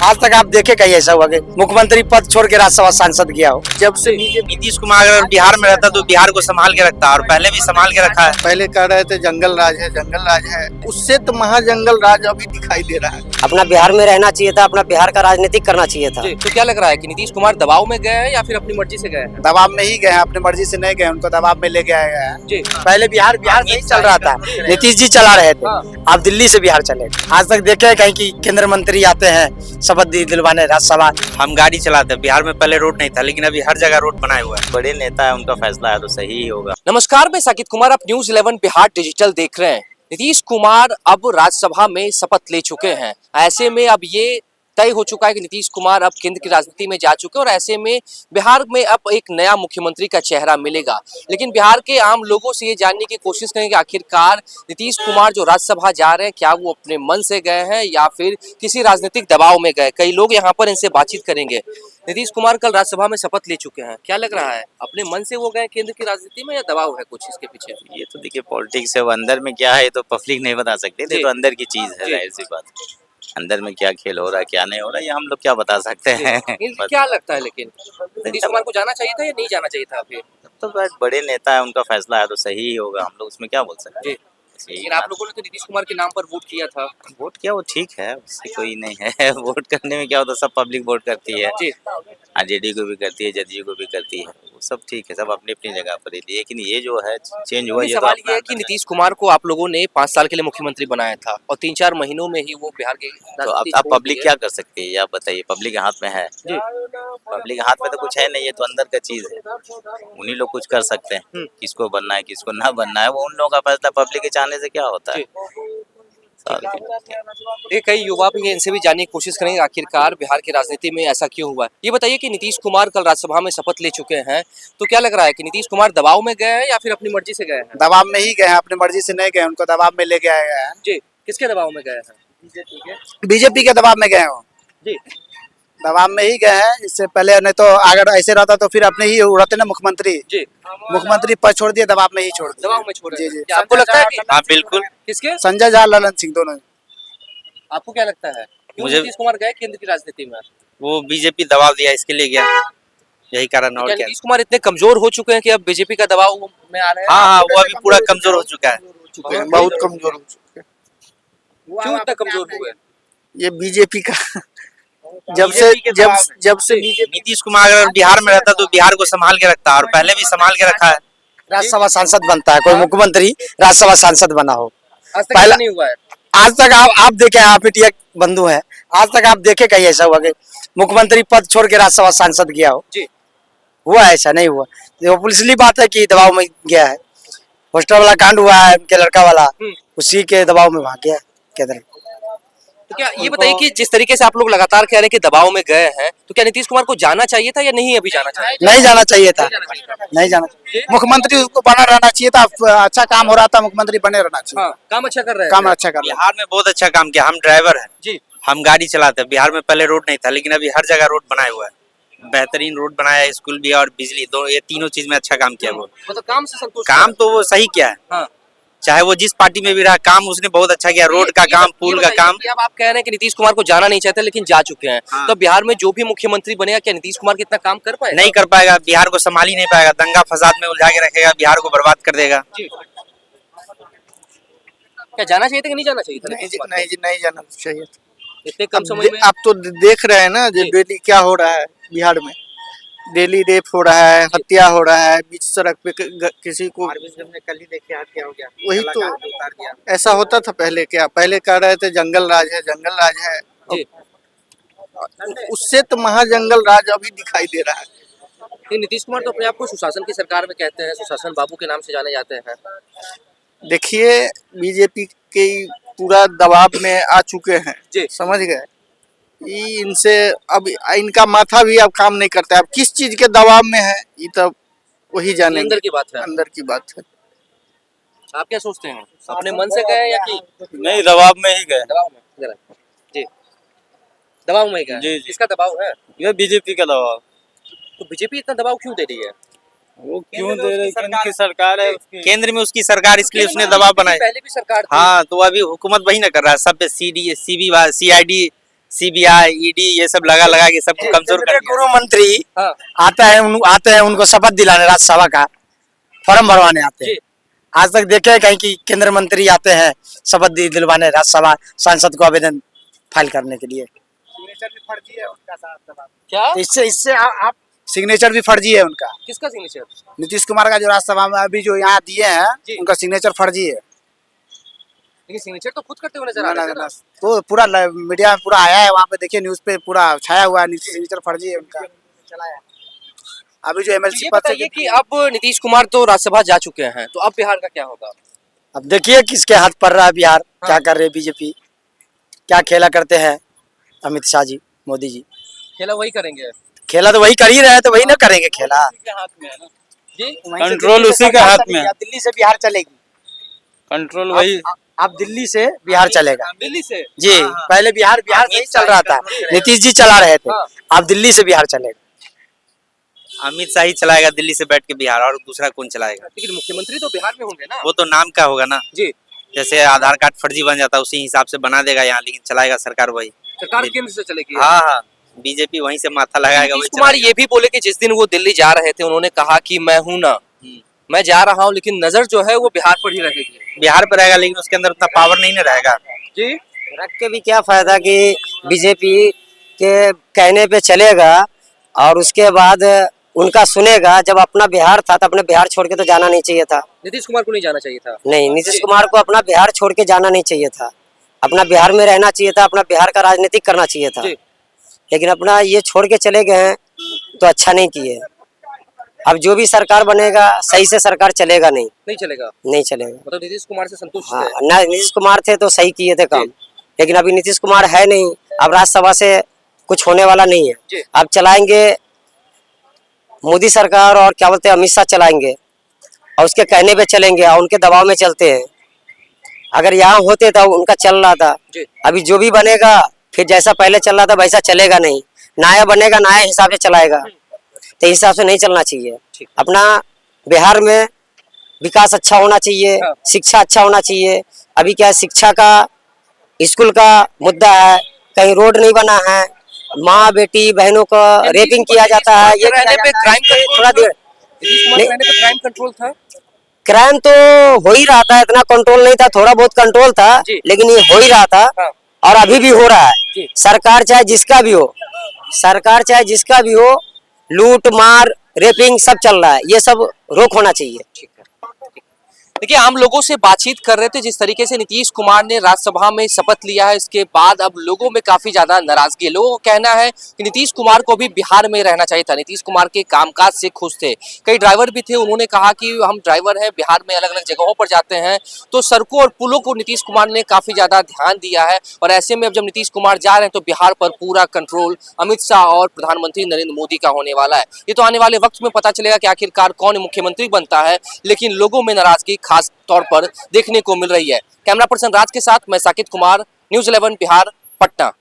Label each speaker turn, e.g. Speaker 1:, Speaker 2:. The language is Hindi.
Speaker 1: आज तक आप देखे कहीं ऐसा हुआ कि मुख्यमंत्री पद छोड़ के राज्यसभा सांसद गया हो? जब से
Speaker 2: नीतीश कुमार अगर बिहार में रहता तो बिहार को संभाल के रखता, और पहले भी संभाल के रखा है।
Speaker 3: पहले कह रहे थे जंगल राज है, जंगल राज है, उससे तो महाजंगल राज अभी दिखाई दे रहा है।
Speaker 4: अपना बिहार में रहना चाहिए था, अपना बिहार का राजनीतिक करना चाहिए था।
Speaker 5: तो क्या लग रहा है कि नीतीश कुमार दबाव में गए हैं या फिर अपनी मर्जी से गए हैं?
Speaker 3: दबाव में ही गए हैं, अपनी मर्जी से नहीं गए, उनको दबाव में लेके आया गया है।
Speaker 5: जी
Speaker 1: पहले बिहार नहीं चल रहा था, नीतीश जी चला रहे थे, अब दिल्ली से बिहार चले। आज तक देखे कहीं कि केंद्र मंत्री आते हैं शपथ दिलवाने राज्यसभा।
Speaker 2: हम गाड़ी चलाते हैं, बिहार में पहले रोड नहीं था, लेकिन अभी हर जगह रोड बनाए हुआ है। बड़े नेता है, उनका फैसला है तो सही ही होगा।
Speaker 5: नमस्कार, मैं साकिब कुमार, आप न्यूज 11 बिहार डिजिटल देख रहे हैं। नीतीश कुमार अब राज्यसभा में शपथ ले चुके हैं। ऐसे में अब ये तय हो चुका है कि नीतीश कुमार अब केंद्र की राजनीति में जा चुके हैं और ऐसे में बिहार में अब एक नया मुख्यमंत्री का चेहरा मिलेगा। लेकिन बिहार के आम लोगों से ये जानने की कोशिश करेंगे आखिरकार नीतीश कुमार जो राज्यसभा जा रहे हैं, क्या वो अपने मन से गए हैं या फिर किसी राजनीतिक दबाव में गए। कई लोग यहाँ पर इनसे बातचीत करेंगे। नीतीश कुमार कल राज्यसभा में शपथ ले चुके हैं, क्या लग रहा है अपने मन से वो गए केंद्र की राजनीति में या दबाव है कुछ इसके पीछे?
Speaker 2: ये तो देखिए पॉलिटिक्स है, वो अंदर में क्या है ये तो पब्लिक नहीं बता सकते, ये तो अंदर की चीज है, जाहिर सी बात। अंदर में क्या खेल हो रहा है क्या नहीं हो रहा है ये हम लोग क्या बता सकते हैं।
Speaker 5: क्या लगता है लेकिन नीतीश कुमार को जाना चाहिए था या नहीं जाना चाहिए था? फिर
Speaker 2: तो बड़े नेता है, उनका फैसला है तो सही ही होगा, हम लोग उसमें क्या बोल सकते हैं।
Speaker 5: लेकिन आप लोगों ने तो नीतीश कुमार के नाम पर वोट किया था।
Speaker 2: वोट किया वो ठीक है, उससे कोई नहीं है। वोट करने में क्या होता है, सब पब्लिक वोट करती है। आरजेडी को भी करती है, जदयू को भी करती है, वो सब ठीक है, सब अपनी अपनी जगह पर ही। लेकिन ये जो है चेंज हुआ, ये
Speaker 5: सवाल ये है कि नीतीश कुमार को आप लोगों ने 5 साल के लिए मुख्यमंत्री बनाया था और 3-4 महीनों में ही वो बिहार के
Speaker 2: तो अब पब्लिक क्या कर सकती है, आप बताइए। पब्लिक के हाथ में है, पब्लिक के हाथ में तो कुछ है नहीं, ये तो अंदर का चीज है। उन्हीं लोग कुछ कर सकते हैं, किसको बनना है किसको ना बनना है वो उन लोगों का फैसला। पब्लिक के चाहने से क्या होता है।
Speaker 5: कई युवा भी इनसे भी जानने की कोशिश करेंगे आखिरकार बिहार की राजनीति में ऐसा क्यों हुआ है। ये बताइए कि नीतीश कुमार कल राज्यसभा में शपथ ले चुके हैं, तो क्या लग रहा है कि नीतीश कुमार दबाव में गए हैं या फिर अपनी मर्जी से गए हैं?
Speaker 3: दबाव में ही गए हैं, अपनी मर्जी से नहीं गए, उनको दबाव में लेके आया गया है।
Speaker 5: जी, किसके दबाव में गए हैं?
Speaker 3: बीजेपी के दबाव में गए हो
Speaker 5: जी,
Speaker 3: दबाव में ही गए हैं। इससे पहले नहीं तो अगर ऐसे रहता तो फिर अपने ही रहते ना मुख्यमंत्री
Speaker 5: जी।
Speaker 3: मुख्यमंत्री पद छोड़ दिए, दबाव में ही छोड़ दिए।
Speaker 5: दबाव में छोड़
Speaker 3: जी जी।
Speaker 5: आपको लगता है कि
Speaker 2: हाँ बिल्कुल।
Speaker 5: किसके?
Speaker 3: संजय झा, ललन सिंह दोनों।
Speaker 5: आपको क्या लगता है
Speaker 2: मुझे
Speaker 5: नीतीश कुमार गए केंद्र की राजनीति में?
Speaker 2: वो बीजेपी दबाव दिया इसके लिए गया, यही कारण। और क्या
Speaker 5: नीतीश कुमार इतने कमजोर हो चुके हैं कि अब बीजेपी का दबाव में आ रहे हैं?
Speaker 2: हाँ, वो अभी पूरा कमजोर हो चुका है।
Speaker 3: बहुत कमजोर हो चुके हैं।
Speaker 5: क्यों इतना कमजोर हुए?
Speaker 3: ये बीजेपी का जब से
Speaker 2: नीतीश कुमार अगर बिहार में रहता तो बिहार को संभाल के रखता, और पहले भी संभाल के रखा है।
Speaker 1: राज्यसभा सांसद बनता है कोई मुख्यमंत्री, राज्यसभा सांसद बना हो।
Speaker 5: आज तक
Speaker 1: पहला
Speaker 5: नहीं हुआ है।
Speaker 1: आज तक आप देखे, आप एक बंधु हैं, आज तक आप देखे कहीं ऐसा हुआ कि मुख्यमंत्री पद छोड़ के राज्यसभा सांसद गया हो?
Speaker 5: जी,
Speaker 1: हुआ ऐसा नहीं हुआ। वो पुलिसली बात है कि दबाव में गया है। हॉस्टल वाला कांड हुआ है, उनके लड़का वाला, उसी के दबाव में भाग गया केंद्र।
Speaker 5: तो क्या ये बताइए कि जिस तरीके से आप लोग लगातार कह रहे हैं कि दबाव में गए हैं, तो क्या नीतीश कुमार को जाना चाहिए था या नहीं अभी जाना चाहिए?
Speaker 1: नहीं जाना चाहिए था, नहीं जाना।
Speaker 3: मुख्यमंत्री को बना रहना चाहिए था। अच्छा काम हो रहा था, मुख्यमंत्री बने रहना चाहिए।
Speaker 5: हाँ, काम अच्छा कर रहे हैं।
Speaker 3: काम अच्छा कर रहे हैं।
Speaker 2: बिहार में बहुत अच्छा काम किया। हम ड्राइवर हैं
Speaker 5: जी,
Speaker 2: हम गाड़ी चलाते हैं, बिहार में पहले रोड नहीं था, लेकिन अभी हर जगह रोड बनाए हुआ है। बेहतरीन रोड बनाया है, स्कूल भी और बिजली, दो ये तीनों चीज में अच्छा काम किया। वो
Speaker 5: मतलब काम से संतुष्ट
Speaker 2: काम तो वो सही किया है।
Speaker 5: हाँ।
Speaker 2: चाहे वो जिस पार्टी में भी रहा, काम उसने बहुत अच्छा किया। रोड का काम, पुल का काम।
Speaker 5: अब आप कह रहे हैं कि नीतीश कुमार को जाना नहीं चाहते लेकिन जा चुके हैं, तो बिहार में जो भी मुख्यमंत्री बनेगा क्या नीतीश कुमार कितना काम कर पाएगा?
Speaker 2: नहीं कर पाएगा, बिहार को संभाल ही नहीं पाएगा। दंगा फसाद में उलझा के रखेगा, बिहार को बर्बाद कर देगा।
Speaker 5: क्या जाना चाहिए था कि नहीं जाना चाहिए था?
Speaker 3: नहीं जाना चाहिए।
Speaker 5: इतने कम समय में
Speaker 3: आप तो देख रहे हैं ना, जो डेली क्या हो रहा है बिहार में। डेली रेप हो रहा है, हत्या हो रहा है, बीच सड़क पे किसी को।
Speaker 1: कल ही देखे हत्या हो गया।
Speaker 3: वही तो ऐसा होता था पहले। क्या पहले कह रहे थे जंगल राज है, जंगल राज है, उससे तो महाजंगल राज अभी दिखाई दे रहा है।
Speaker 5: नीतीश कुमार तो अपने आप को सुशासन की सरकार में कहते हैं, सुशासन बाबू के नाम से जाने जाते हैं।
Speaker 3: देखिए बीजेपी के पूरा दबाव में आ चुके हैं, समझ गए। इनसे अब इनका माथा भी अब काम नहीं करता है। अब किस चीज के दबाव में है ये तो वही जाने।
Speaker 5: अंदर की बात है,
Speaker 3: अंदर की बात है।
Speaker 5: आप क्या सोचते हैं, अपने मन से गए या कि
Speaker 2: नहीं, दबाव में ही गए।
Speaker 5: दबाव में? जी, दबाव में गए।
Speaker 2: जी।
Speaker 5: किसका दबाव है?
Speaker 2: ये बीजेपी का दबाव।
Speaker 5: तो बीजेपी इतना दबाव क्यों दे रही है?
Speaker 2: वो क्यों दे रही है? उनकी सरकार है, केंद्र में उसकी सरकार, इसके लिए उसने दबाव बनाया।
Speaker 5: पहले भी सरकार थी।
Speaker 2: हाँ, तो अभी हुकूमत वही ना कर रहा है। सब पे CID
Speaker 6: सीबीआई ईडी ये सब लगा लगा के सबको कमजोर कर
Speaker 1: केंद्रीय
Speaker 6: दिया।
Speaker 1: गृह मंत्री
Speaker 5: हाँ।
Speaker 1: आते हैं उनको शपथ दिलाने राज्यसभा का फॉर्म भरवाने आते हैं।
Speaker 5: जी।
Speaker 1: आज तक देखे हैं कहीं कि केंद्र मंत्री आते हैं शपथ दिलवाने राज्यसभा सांसद को आवेदन फाइल करने के लिए।
Speaker 5: क्या
Speaker 1: तो इससे आप
Speaker 3: सिग्नेचर भी फर्जी है उनका।
Speaker 5: किसका सिग्नेचर?
Speaker 3: नीतीश कुमार का जो राज्यसभा में अभी जो यहाँ दिए
Speaker 5: जी।
Speaker 3: हैं उनका सिग्नेचर फर्जी है।
Speaker 5: लेकिन सिग्नेचर तो खुद करते हुए नजर आ रहे थे ना।
Speaker 3: तो पूरा मीडिया में पूरा आया है, वहाँ पे देखिए न्यूज पे पूरा छाया हुआ है, नीतीश सिग्नेचर फर्जी है उनका। अभी जो
Speaker 5: तो
Speaker 3: एमएलसी
Speaker 5: ये
Speaker 3: पद से
Speaker 5: बताइए कि अब नीतीश कुमार तो राज्यसभा जा चुके हैं, तो अब बिहार का क्या होगा?
Speaker 1: अब देखिए किसके हाथ पड़ रहा है बिहार, क्या कर रहे हैं बीजेपी, क्या खेला करते हैं अमित शाह जी, मोदी जी।
Speaker 5: खेला वही करेंगे।
Speaker 1: खेला तो वही कर ही रहे हैं, तो वही ना करेंगे खेला।
Speaker 5: जी
Speaker 6: कंट्रोल उसी के हाथ में है।
Speaker 1: दिल्ली से बिहार चलेगी।
Speaker 6: कंट्रोल वही
Speaker 1: अब दिल्ली से बिहार चलेगा
Speaker 5: दिल्ली से।
Speaker 1: जी। पहले बिहार से ही चल रहा था, नीतीश जी चला रहे थे,
Speaker 5: हाँ।
Speaker 1: अब दिल्ली से बिहार चलेगा।
Speaker 6: अमित शाह ही चलाएगा दिल्ली से बैठ के बिहार, और दूसरा कौन चलाएगा?
Speaker 5: लेकिन मुख्यमंत्री तो बिहार में होंगे ना।
Speaker 6: वो तो नाम का होगा ना,
Speaker 5: जी
Speaker 6: जैसे आधार कार्ड फर्जी बन जाता है उसी हिसाब से बना देगा यहाँ, लेकिन चलाएगा सरकार वही।
Speaker 5: सरकार केंद्र से चलेगी।
Speaker 6: हाँ हाँ, बीजेपी वहीं से माथा लगाएगा,
Speaker 5: नीतीश
Speaker 6: वही
Speaker 5: कुमार
Speaker 6: चलाएगा।
Speaker 5: ये भी बोले कि जिस दिन वो दिल्ली जा रहे थे उन्होंने कहा कि मैं हूं ना, मैं जा रहा हूं, लेकिन नजर जो है वो बिहार पर ही रहेगी।
Speaker 6: बिहार पे रहेगा, लेकिन उसके अंदर उतना पावर नहीं ना रहेगा।
Speaker 5: जी
Speaker 4: रख के भी क्या फायदा कि बीजेपी के कहने पे चलेगा और उसके बाद उनका सुनेगा। जब अपना बिहार था तो अपने बिहार छोड़ के तो जाना नहीं चाहिए था।
Speaker 5: नीतीश कुमार को नहीं जाना चाहिए था।
Speaker 4: नहीं, नीतीश कुमार को अपना बिहार छोड़ के जाना नहीं चाहिए था, अपना बिहार में रहना चाहिए था, अपना बिहार का राजनीतिक करना चाहिए था।
Speaker 5: जी।
Speaker 4: लेकिन अपना ये छोड़ के चले गए हैं तो अच्छा नहीं किए। अब जो भी सरकार बनेगा सही से सरकार चलेगा नहीं,
Speaker 5: नहीं चलेगा।
Speaker 4: नहीं चलेगा।
Speaker 5: मतलब नीतीश कुमार से संतुष्ट
Speaker 4: हाँ,
Speaker 5: है।
Speaker 4: ना नीतीश कुमार थे तो सही किए थे काम, लेकिन अभी नीतीश कुमार है नहीं। अब राज्यसभा से कुछ होने वाला नहीं
Speaker 5: जी।
Speaker 4: है। अब चलाएंगे मोदी सरकार और क्या बोलते हैं अमित शाह चलाएंगे, और उसके कहने पे चलेंगे और उनके दबाव में चलते हैं। अगर यहाँ होते तो उनका चल रहा था।
Speaker 5: जी।
Speaker 4: अभी जो भी बनेगा फिर जैसा पहले चल रहा था वैसा चलेगा नहीं, नया बनेगा नया हिसाब से चलाएगा, तो हिसाब से नहीं चलना चाहिए।
Speaker 5: ठीक।
Speaker 4: अपना बिहार में विकास अच्छा होना चाहिए,
Speaker 5: हाँ।
Speaker 4: शिक्षा अच्छा होना चाहिए। अभी क्या है, शिक्षा का स्कूल का मुद्दा है, कहीं रोड नहीं बना है, माँ बेटी बहनों का रेपिंग किया जाता है। ये
Speaker 5: रहने पे क्राइम
Speaker 4: थोड़ा देर
Speaker 5: नीतीश कुमार
Speaker 4: नहीं।
Speaker 5: रहने पे क्राइम कंट्रोल था।
Speaker 4: क्राइम तो हो ही रहा था, इतना कंट्रोल नहीं था, थोड़ा बहुत कंट्रोल था,
Speaker 5: जी।
Speaker 4: लेकिन ये हो ही रहा था
Speaker 5: हाँ।
Speaker 4: और अभी भी हो रहा
Speaker 5: जी।
Speaker 4: है। सरकार चाहे जिसका भी हो, सरकार चाहे जिसका भी हो, लूट मार रेपिंग सब चल रहा है, ये सब रोक होना चाहिए।
Speaker 5: ठीक है। देखिए आम लोगों से बातचीत कर रहे थे, जिस तरीके से नीतीश कुमार ने राज्यसभा में शपथ लिया है, इसके बाद अब लोगों में काफी ज्यादा नाराजगी है। लोगों का कहना है कि नीतीश कुमार को भी बिहार में रहना चाहिए था, नीतीश कुमार के कामकाज से खुश थे। कई ड्राइवर भी थे, उन्होंने कहा कि हम ड्राइवर हैं, बिहार में अलग अलग जगहों पर जाते हैं तो सड़कों और पुलों को नीतीश कुमार ने काफी ज्यादा ध्यान दिया है। और ऐसे में अब जब नीतीश कुमार जा रहे हैं तो बिहार पर पूरा कंट्रोल अमित शाह और प्रधानमंत्री नरेंद्र मोदी का होने वाला है। ये तो आने वाले वक्त में पता चलेगा कि आखिरकार कौन मुख्यमंत्री बनता है, लेकिन लोगों में नाराजगी खास तौर पर देखने को मिल रही है। कैमरा पर्सन राज के साथ मैं साकिब कुमार, न्यूज़ 11 बिहार, पटना।